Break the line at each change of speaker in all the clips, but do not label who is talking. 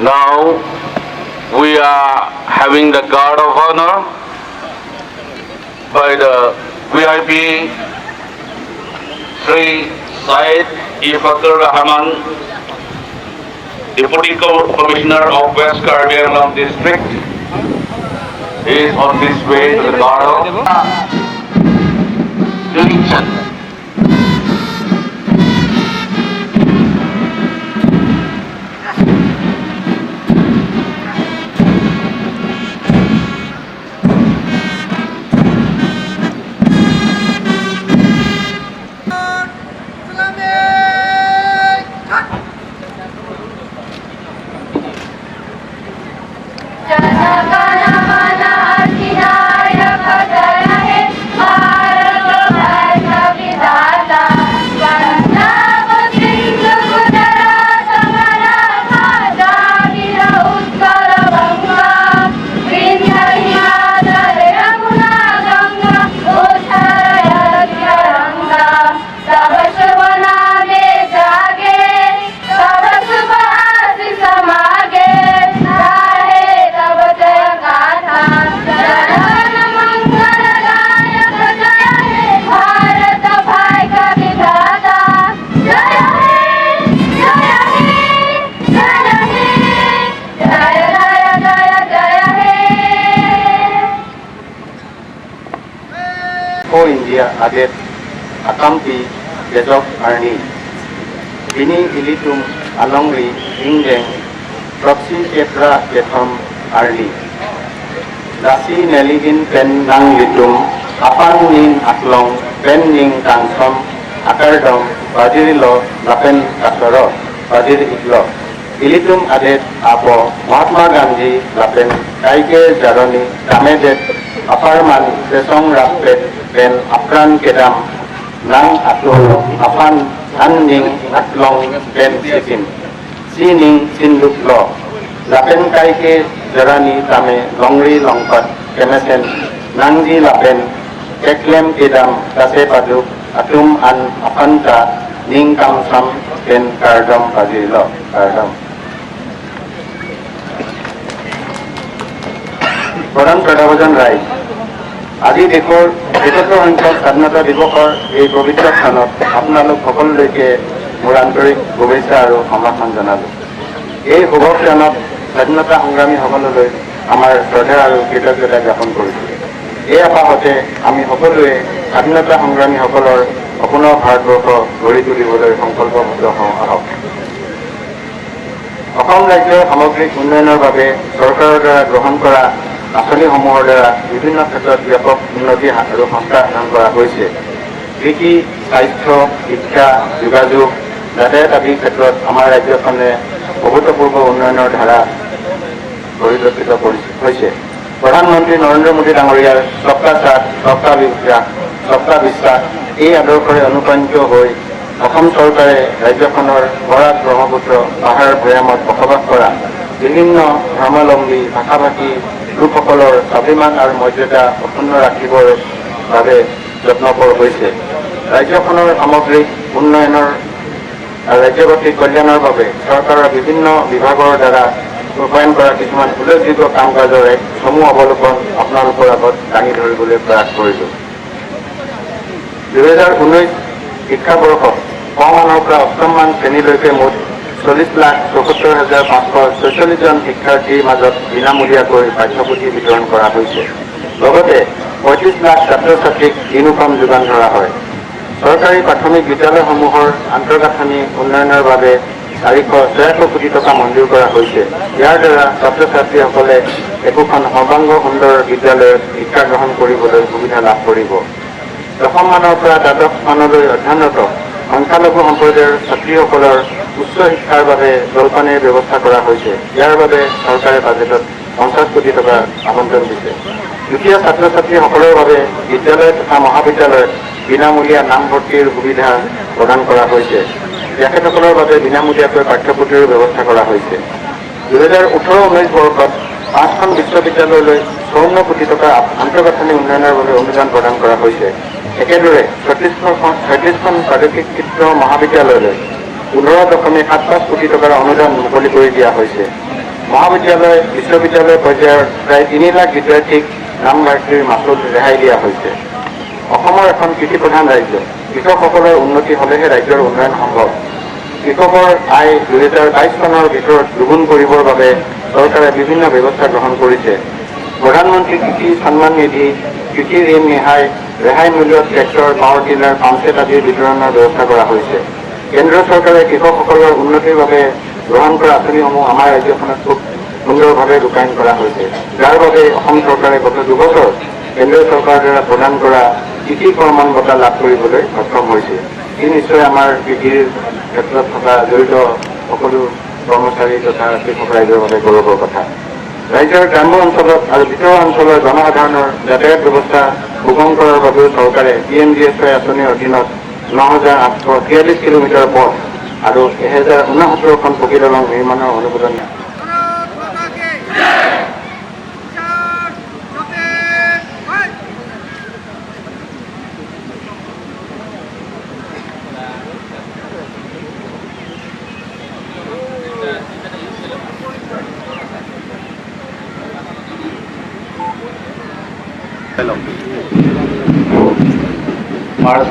Now we are having the guard of honor by the VIP Sri Syed E. Fakhur Rahman, Deputy Commissioner of West Karbi Angalam District. He is on his way to the guard of election.
India adet akampi gedok arni ini ilitum alongri ingdeng proxy ketra ketom arni dasi neligin pen nang litum apan nin aklong pen ning tangsom akardom badirilo lapen kasoro badir iglo ilitum adet apo Mahatma Gandhi lapen kaike jaroni tamedet aparman sesong rapet ben apran kedam nang atlo apan anning atlong ben sisin sining sinduk lo lapen kaike jarani tame longri longpat kemesen nangji lapen keklem kedam kase paduk atum an apanta ning kamsam ben kardom pagilo kardom Pradhan Pradhabajan Rai আজি দেশৰ ৭৭ সংখ্যক স্বাধীনতা দিৱসৰ এই পবিত্ৰ স্থানত আপোনালোক সকলোলৈকে মোৰ আন্তৰিক শুভেচ্ছা আৰু সম্ভাষণ জনালোঁ। এই শুভ ক্ষণত স্বাধীনতা সংগ্ৰামীসকললৈ আমাৰ শ্ৰদ্ধা আৰু কৃতজ্ঞতা জ্ঞাপন কৰিছোঁ। এই আশাতে আমি সকলোৱে স্বাধীনতা সংগ্ৰামীসকলৰ সপোনৰ ভাৰতবৰ্ষ গঢ়ি তুলিবলৈ সংকল্পবদ্ধ হওঁ আহক। অসম ৰাজ্যৰ সামগ্ৰিক উন্নয়নৰ বাবে চৰকাৰৰ দ্বাৰা গ্ৰহণ কৰা আঁচনিসমূহৰ দ্বাৰা বিভিন্ন ক্ষেত্ৰত ব্যাপক উন্নতি আৰু সংস্কাৰ সাধন কৰা হৈছে। কৃষি, স্বাস্থ্য, শিক্ষা, যোগাযোগ, যাতায়াত আদিৰ ক্ষেত্ৰত আমাৰ ৰাজ্যখনে অভূতপূৰ্ব উন্নয়নৰ ধাৰা পৰিলক্ষিত হৈছে। প্ৰধানমন্ত্ৰী নৰেন্দ্ৰ মোদী ডাঙৰীয়াৰ সবকা সাথ, সবকা বিশ্বাস এই আদৰ্শৰে অনুপ্ৰাণিত হৈ অসম চৰকাৰে ৰাজ্যখনৰ বৰাক ব্ৰহ্মপুত্ৰ পাহাৰ ভৈয়ামত বসবাস কৰা বিভিন্ন ধৰ্মাৱলম্বী ভাষাভাষী লোকসকলৰ স্বাভিমান আৰু মৰ্যাদা অক্ষুণ্ণ ৰাখিবৰ বাবে যত্নপৰ হৈছে। ৰাজ্যখনৰ সামগ্ৰিক উন্নয়নৰ আৰু ৰাজ্যবাসীৰ কল্যাণৰ বাবে চৰকাৰৰ বিভিন্ন বিভাগৰ দ্বাৰা ৰূপায়ণ কৰা কিছুমান উল্লেখযোগ্য কাম কাজৰ এক চমু অৱলোকন আপোনালোকৰ আগত দাঙি ধৰিবলৈ প্ৰয়াস কৰিলোঁ। 2019 শিক্ষাবৰ্ষত ক মানৰ পৰা অষ্টম মান শ্ৰেণীলৈকে মুঠ 40,74,546 জন শিক্ষাৰ্থীৰ মাজত বিনামূলীয়াকৈ পাঠ্যপুথি বিতৰণ কৰা হৈছে। লগতে 35 লাখ ছাত্ৰ ছাত্ৰীক ইউনিফৰ্ম যোগান ধৰা হয়। চৰকাৰী প্ৰাথমিক বিদ্যালয়সমূহৰ আন্তঃগাঁথনি উন্নয়নৰ বাবে 476 কোটি টকা মঞ্জুৰ কৰা হৈছে। ইয়াৰ দ্বাৰা ছাত্ৰ ছাত্ৰীসকলে একোখন সৰ্বাংগ সুন্দৰ বিদ্যালয়ত শিক্ষা গ্ৰহণ কৰিবলৈ সুবিধা লাভ কৰিব। দশম মানৰ পৰা দ্বাদশ মানলৈ অধ্যয়নৰত সংখ্যালঘু সম্প্ৰদায়ৰ ছাত্ৰীসকলৰ উচ্চ শিক্ষাৰ বাবে জলপানীৰ ব্যৱস্থা কৰা হৈছে। ইয়াৰ বাবে চৰকাৰে বাজেটত 50 কোটি টকা আবণ্টন দিছে। দুখীয়া ছাত্ৰ ছাত্ৰীসকলৰ বাবে বিদ্যালয় তথা মহাবিদ্যালয়ত বিনামূলীয়া নামভৰ্তিৰ সুবিধা প্ৰদান কৰা হৈছে। তেখেতসকলৰ বাবে বিনামূলীয়াকৈ পাঠ্যপুথিৰ ব্যৱস্থা কৰা হৈছে। 2018-19 বৰ্ষত 5খন বিশ্ববিদ্যালয়লৈ 54 কোটি টকা আন্তঃগাঁথনি উন্নয়নৰ বাবে অনুদান প্ৰদান কৰা হৈছে। একেদৰে 36খন প্ৰাদেশিকৃত মহাবিদ্যালয়লৈ 15.75 কোটি টকাৰ অনুদান মুকলি কৰি দিয়া হৈছে। মহাবিদ্যালয় বিশ্ববিদ্যালয় পৰ্যায়ৰ প্ৰায় 3 লাখ বিদ্যাৰ্থীক নামভৰ্তিৰ মাচুল ৰেহাই দিয়া হৈছে। অসমৰ এখন কৃষিপ্ৰধান ৰাজ্য। কৃষকসকলৰ উন্নতি হ'লেহে ৰাজ্যৰ উন্নয়ন সম্ভৱ। কৃষকৰ আয় 2022 চনৰ ভিতৰত দুগুণ কৰিবৰ বাবে চৰকাৰে বিভিন্ন ব্যৱস্থা গ্ৰহণ কৰিছে। প্ৰধানমন্ত্ৰী কৃষি সন্মান নিধি, কৃষি ঋণ ৰেহাই মূল্যত ট্ৰেক্টৰ, পাৱাৰ টিলাৰ, পাম্পছেট আদিৰ বিতৰণৰ ব্যৱস্থা কৰা হৈছে। কেন্দ্ৰীয় চৰকাৰে কৃষকসকলৰ উন্নতিৰ বাবে গ্ৰহণ কৰা আঁচনিসমূহ আমাৰ ৰাজ্যখনত খুব সুন্দৰভাৱে ৰূপায়ণ কৰা হৈছে। যাৰ বাবে অসম চৰকাৰে গত 2 বছৰ কেন্দ্ৰীয় চৰকাৰৰ দ্বাৰা প্ৰদান কৰা কৃষি কৰ্মণ বঁটা লাভ কৰিবলৈ সক্ষম হৈছে। ই নিশ্চয় আমাৰ কৃষিৰ ক্ষেত্ৰত থকা জড়িত সকলো কৰ্মচাৰী তথা কৃষক ৰাইজৰ বাবে গৌৰৱৰ কথা। ৰাজ্যৰ গ্ৰাম্য অঞ্চলত আৰু ভিতৰুৱা অঞ্চলৰ জনসাধাৰণৰ যাতায়াত ব্যৱস্থা সুগম কৰাৰ বাবেও চৰকাৰে PMGSY আঁচনিৰ অধীনত 9,843 কিলোমিটাৰ পথ আৰু 1069খন পকী দলং নিৰ্মাণৰ অনুমোদন দিয়ে।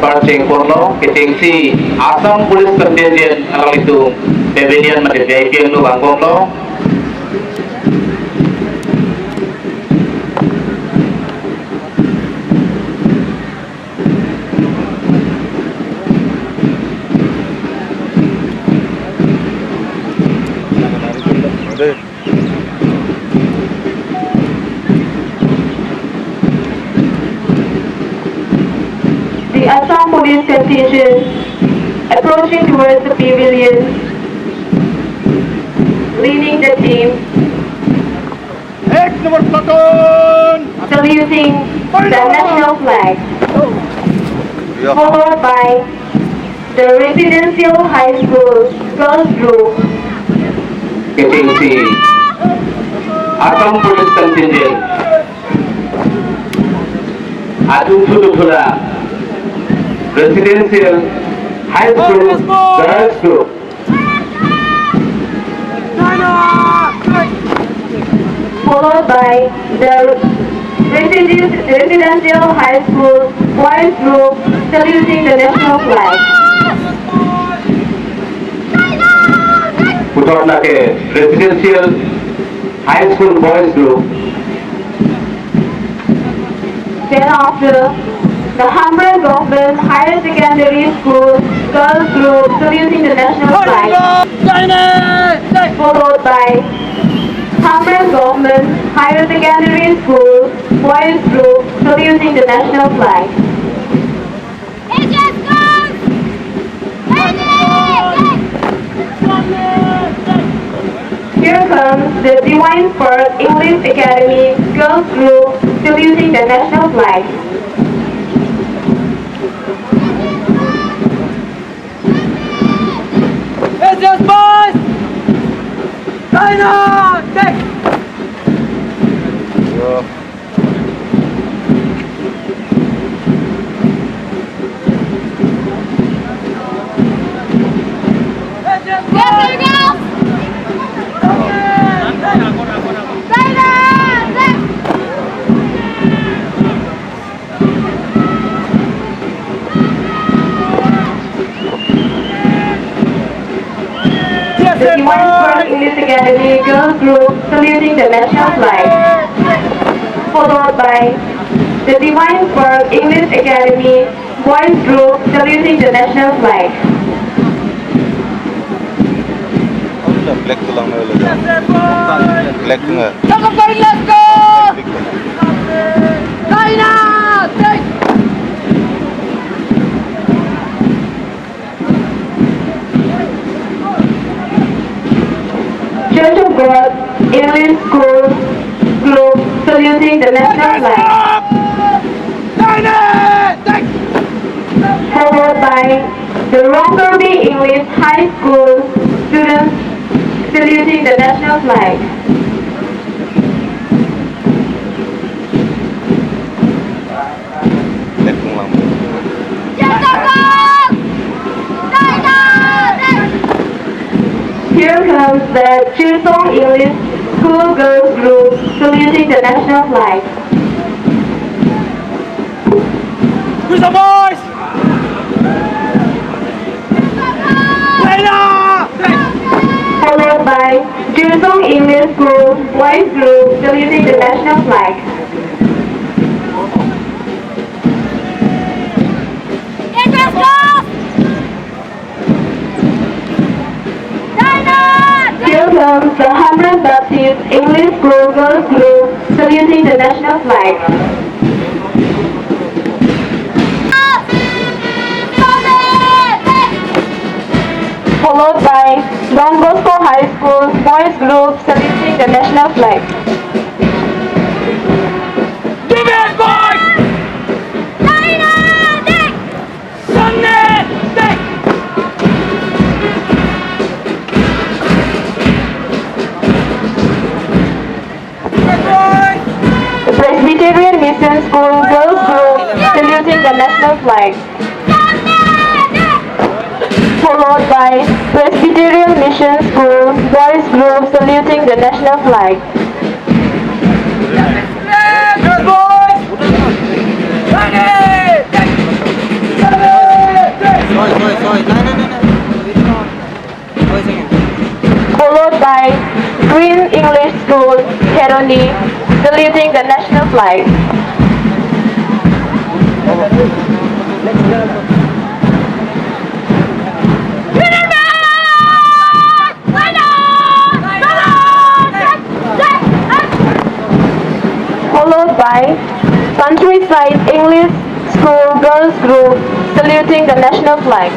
Marching Porno, Kiting si Assam Police Contingent alam itu pavilion mati VIP yang lu bangun lo.
The Assam Police contingent approaching towards the pavilion, leading the team, saluting the national flag, followed by the residential high school girls group,
Kiting si Assam Police Contingent Adung Thula Residential High School Girls Group.
followed by the residential high school boys group, saluting the national flag.
Putar lake Residential High School Boys Group.
Then after, the Hamran Government Higher Secondary School Girls Group, saluting the national flag. Followed by Hamran Government Higher Secondary School Boys Group, saluting the national flag. Here comes the Divine Park English Academy Girls Group, saluting the national flag.
It's just boys! China!
group saluting the national flag, followed by the Divine Spark English Academy boys group saluting the national flag.
Black tulang na ulit. Black nga.
Let's go! China! Take!
Church of God English School group saluting the national flag,
China! Take!
followed by the Longderby English High School students saluting the national flag.
Black tulang.
China! Take!
Here comes the Chilsong English School Girls Group saluting the national flag,
Who's the boys? China! Take!
followed by Chilsong English School Boys Group saluting the national flag.
Let's go! China!
Here comes the Hamron Baptist English School Girls Group saluting the national flag, followed by Don Bosco High School Boys Group saluting the national flag.
Give it, boys! China! Take! Sunday! Take!
The Presbyterian Mission School Girls Group saluting the national flag, followed by Presbyterian Mission School Boys Group saluting the national flag.
Good boys! Sunday! Take!
Followed by Green English School Heroni saluting the national flag. Followed by Countryside English School Girls Group saluting the national flag.